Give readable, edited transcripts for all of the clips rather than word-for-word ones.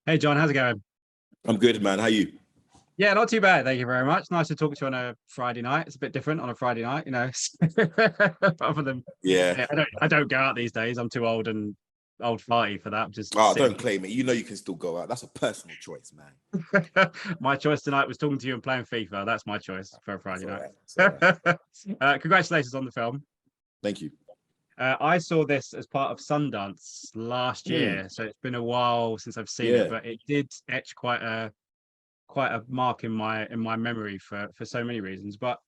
Hey John, how's it going? I'm good, man. How you? Yeah, not too bad. Thank you very much. Nice to talk to you on a Friday night. It's a bit different on a Friday night, Other than Yeah. I don't go out these days. I'm too old and old farty for that. I'm just Oh, sitting. don't claim it. You know you can still go out. That's a personal choice, man. My choice tonight was talking to you and playing FIFA. That's my choice for a Friday night. Right. Congratulations on the film. Thank you. I saw this as part of Sundance last year, so it's been a while since I've seen it, Yeah. but it did etch quite a mark in my memory for so many reasons. But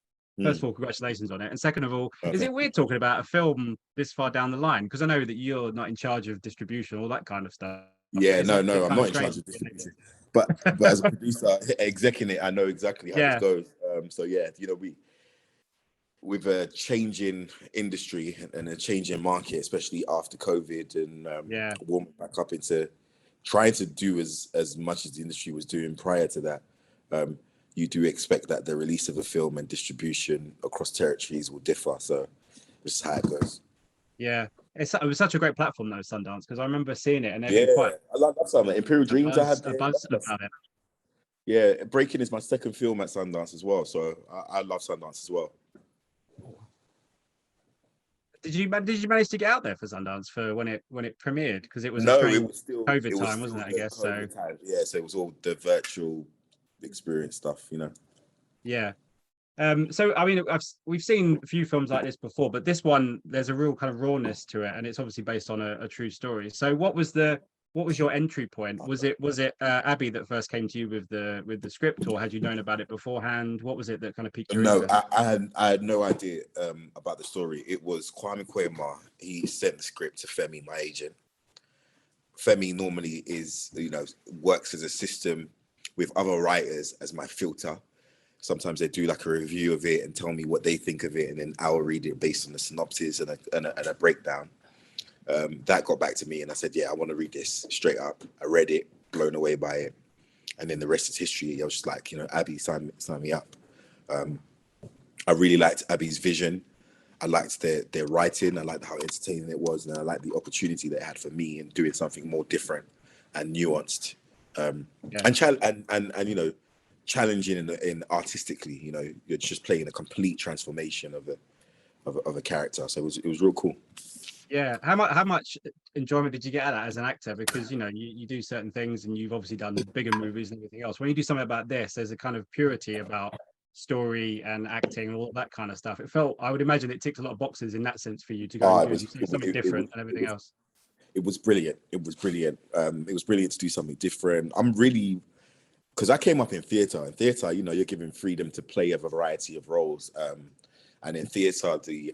first of all, congratulations on it. And second of all, is it weird talking about a film this far down the line? Because I know that you're not in charge of distribution, all that kind of stuff. Yeah, no, It's I'm kind of not in strange. charge of distribution. But as a producer, executing it, I know exactly how Yeah. this goes. So yeah, we with a changing industry and a changing market, especially after COVID and warming back up into trying to do as much as the industry was doing prior to that. You do expect that the release of a film and distribution across territories will differ. So this is how it goes. Yeah. It was such a great platform though, Sundance, because I remember seeing it and Yeah, quite I love that summer. Imperial Dreams I had a there. buzz about it. Yeah, Breaking is my second film at Sundance as well. So I love Sundance as well. Did you manage to get out there for Sundance for when it premiered? Because it was a No, strange it was still COVID it was time, still wasn't it? I the guess COVID so. time. Yeah, so it was all the virtual experience stuff, Yeah. So I mean, we've seen a few films like this before, but this one there's a real kind of rawness to it, and it's obviously based on a true story. So what was your entry point? Was it Abi that first came to you with the script, or had you known about it beforehand? What was it that kind of piqued your No, interest? I had no idea about the story. It was Kwame Kwei-Armah. He sent the script to Femi, my agent. Femi normally works as a system with other writers as my filter. Sometimes they do like a review of it and tell me what they think of it, and then I'll read it based on the synopsis and a breakdown. That got back to me, and I said, "Yeah, I want to read this straight up." I read it, blown away by it, and then the rest is history. I was just like, Abi, sign me up. I really liked Abi's vision. I liked their writing. I liked how entertaining it was, and I liked the opportunity that it had for me in doing something more different and nuanced, and challenging in artistically. You're just playing a complete transformation of a character. So it was real cool. Yeah. How much enjoyment did you get out of that as an actor? Because you do certain things, and you've obviously done bigger movies and everything else. When you do something about this, there's a kind of purity about story and acting and all that kind of stuff. I would imagine it ticked a lot of boxes in that sense for you to go and do, as you say, something different and everything else. It was brilliant. It was brilliant. It was brilliant to do something different. I'm really, because I came up in theatre. In theatre, you're given freedom to play a variety of roles. And in theatre, the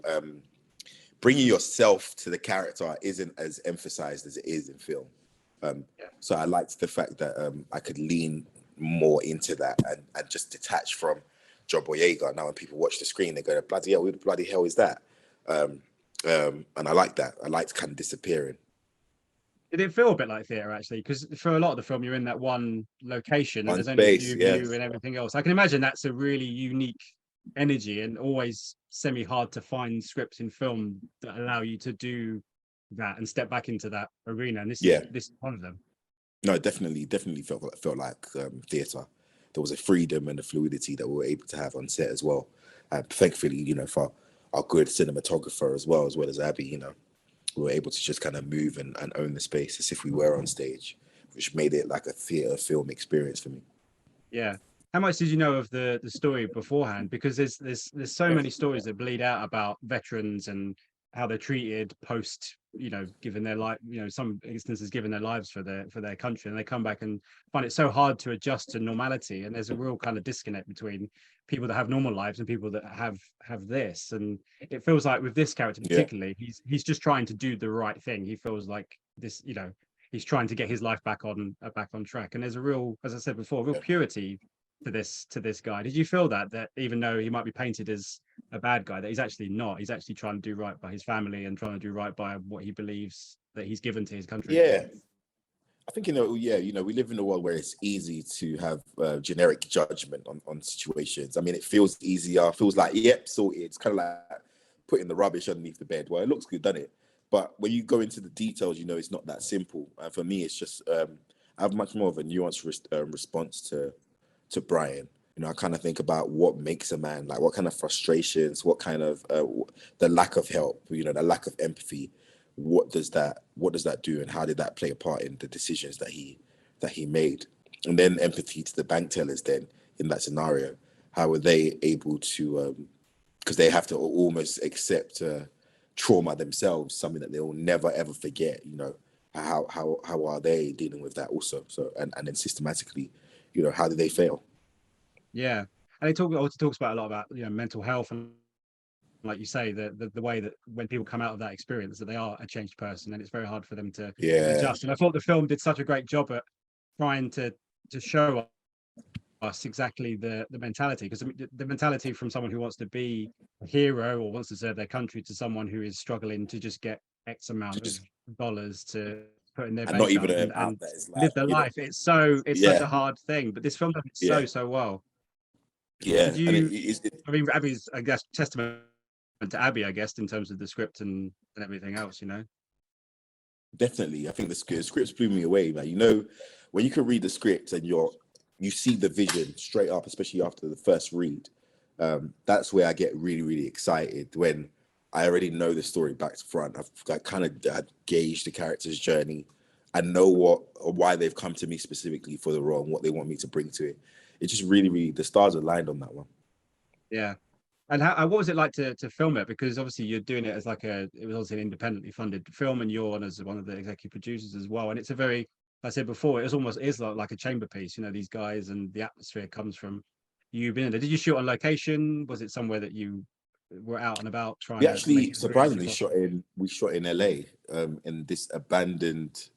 bringing yourself to the character isn't as emphasized as it is in film. So I liked the fact that I could lean more into that and just detach from Boyega. Now when people watch the screen, they go, bloody hell, who the bloody hell is that? And I like that. I liked kind of disappearing. Did it feel a bit like theatre, actually? Because for a lot of the film, you're in that one location, and there's only space, a few of you and everything else. I can imagine that's a really unique energy, and always semi-hard to find scripts in film that allow you to do that and step back into that arena. And this is one of them. No, definitely felt like theatre. There was a freedom and a fluidity that we were able to have on set as well. Thankfully, for our good cinematographer as well as Abi, we were able to just kind of move and own the space as if we were on stage, which made it like a theatre film experience for me. Yeah. How much did you know of the story beforehand? Because there's so many stories that bleed out about veterans and how they're treated post, given their life, some instances given their lives for their country, and they come back and find it so hard to adjust to normality. And there's a real kind of disconnect between people that have normal lives and people that have this. And it feels like with this character particularly, he's just trying to do the right thing. He feels like this, he's trying to get his life back on track. And there's a real, as I said before, real purity to this guy. Did you feel that even though he might be painted as a bad guy, that he's actually not? He's actually trying to do right by his family and trying to do right by what he believes that he's given to his country. Yeah, I think we live in a world where it's easy to have generic judgment on situations. I mean, it feels easier, feels like sorted. It's kind of like putting the rubbish underneath the bed. Well, it looks good, doesn't it? But when you go into the details, it's not that simple. And for me, it's just I have much more of a nuanced response to Brian. You know, I kind of think about what makes a man, like what kind of frustrations, what kind of the lack of help, you know, the lack of empathy. What does that do, and how did that play a part in the decisions that he made? And then empathy to the bank tellers. Then in that scenario, how were they able to? Because they have to almost accept trauma themselves, something that they will never ever forget. You know, how are they dealing with that also? So and then systematically, you know, how did they fail? Yeah, and it also talks about a lot about, you know, mental health, and like you say, the way that when people come out of that experience that they are a changed person, and it's very hard for them to Yeah, adjust. And I thought the film did such a great job at trying to show us exactly the mentality, because the mentality from someone who wants to be a hero or wants to serve their country to someone who is struggling to just get X amount of just dollars to put in their and not bank even account an and amount that is live like, their you know, life. It's such yeah, a hard thing, but this film does it yeah, so well. yeah, Did and you? I mean, Abi's, I guess, testament to Abi, I guess, in terms of the script and everything else, you know. definitely. I think the scripts blew me away, man. You know, when you can read the script and you see the vision straight up, especially after the first read. That's where I get really, really excited when I already know the story back to front. I kind of gauged the character's journey. I know why they've come to me specifically for the role and what they want me to bring to it. It just really, really, the stars aligned on that one. Yeah. And what was it like to film it? Because obviously you're doing it as like it was obviously an independently funded film, and you're on as one of the executive producers as well. And it's a very, like I said before, it is like a chamber piece. You know, these guys, and the atmosphere comes from you being there. Did you shoot on location? Was it somewhere that you were out and about trying We to make actually it as realistic surprisingly as possible? shot in LA, in this abandoned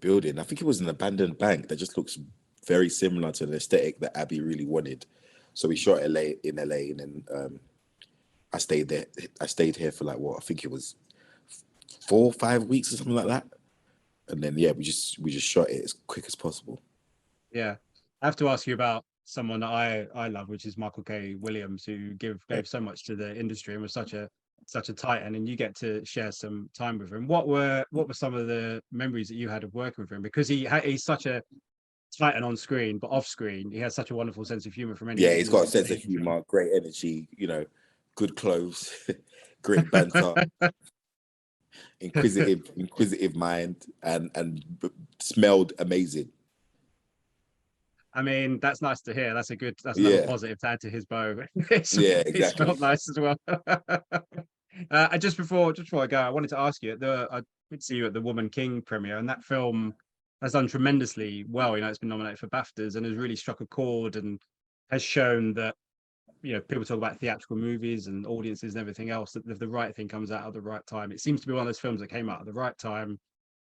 building. I think it was an abandoned bank that just looks very similar to the aesthetic that Abi really wanted. So we shot in LA, and then I stayed there. I stayed here for like what, I think it was 4 or 5 weeks or something like that. And then yeah, we just shot it as quick as possible. Yeah, I have to ask you about someone that I love, which is Michael K. Williams, who Yeah. gave so much to the industry and was such a titan. And you get to share some time with him. What were some of the memories that you had of working with him? Because he's such a titan on screen, but off screen he has such a wonderful sense of humor from any Yeah, he's interview got a that sense of he's done. humor, great energy, you know, good clothes, great banter, inquisitive mind, and smelled amazing. I mean, that's nice to hear. That's another Yeah, positive to add to his bow. yeah, It exactly. smelled nice as well. Just before I go, I wanted to ask you, I did see you at the Woman King premiere, and that film has done tremendously well. You know, it's been nominated for BAFTAs and has really struck a chord, and has shown that, you know, people talk about theatrical movies and audiences and everything else, that the right thing comes out at the right time. It seems to be one of those films that came out at the right time,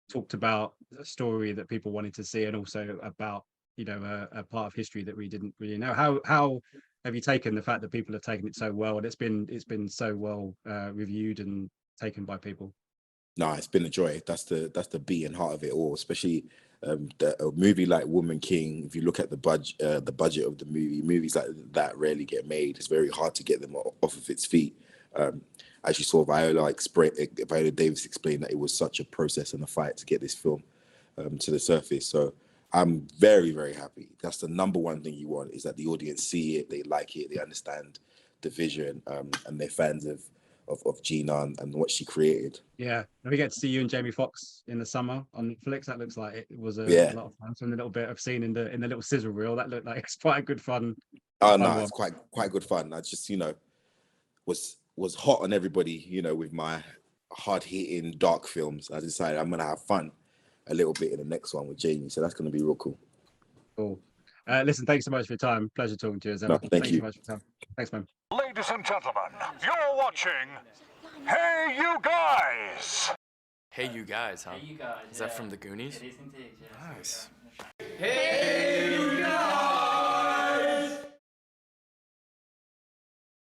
talked about a story that people wanted to see, and also about, you know, a part of history that we didn't really know. How have you taken the fact that people have taken it so well, and it's been so well reviewed and taken by people? No, it's been a joy. That's the beat and heart of it all. Especially a movie like Woman King. If you look at the budget of the movie, movies like that rarely get made. It's very hard to get them off of its feet. Um, as you saw Viola Davis explain that it was such a process and a fight to get this film to the surface. So I'm very, very happy. That's the number one thing you want, is that the audience see it, they like it, they understand the vision, and they're fans of Gina and what she created. Yeah, and we get to see you and Jamie Foxx in the summer on Netflix. That looks like it was a Yeah. lot of fun. From the little bit I've seen in the little sizzle reel, that looked like it's quite a good fun, Oh fun no, one. it's quite good fun. I just, was hot on everybody, with my hard hitting dark films. I decided I'm gonna have fun a little bit in the next one with Jamie. So that's gonna be real cool. Cool. Listen, thanks so much for your time. Pleasure talking to you as No, ever. thank Thanks so you. much for your time. Thanks, man. Ladies and gentlemen, you're watching Hey You Guys! Hey, you guys, huh? Hey, you guys. Is that from the Goonies? It is indeed, yes. Nice. Hey,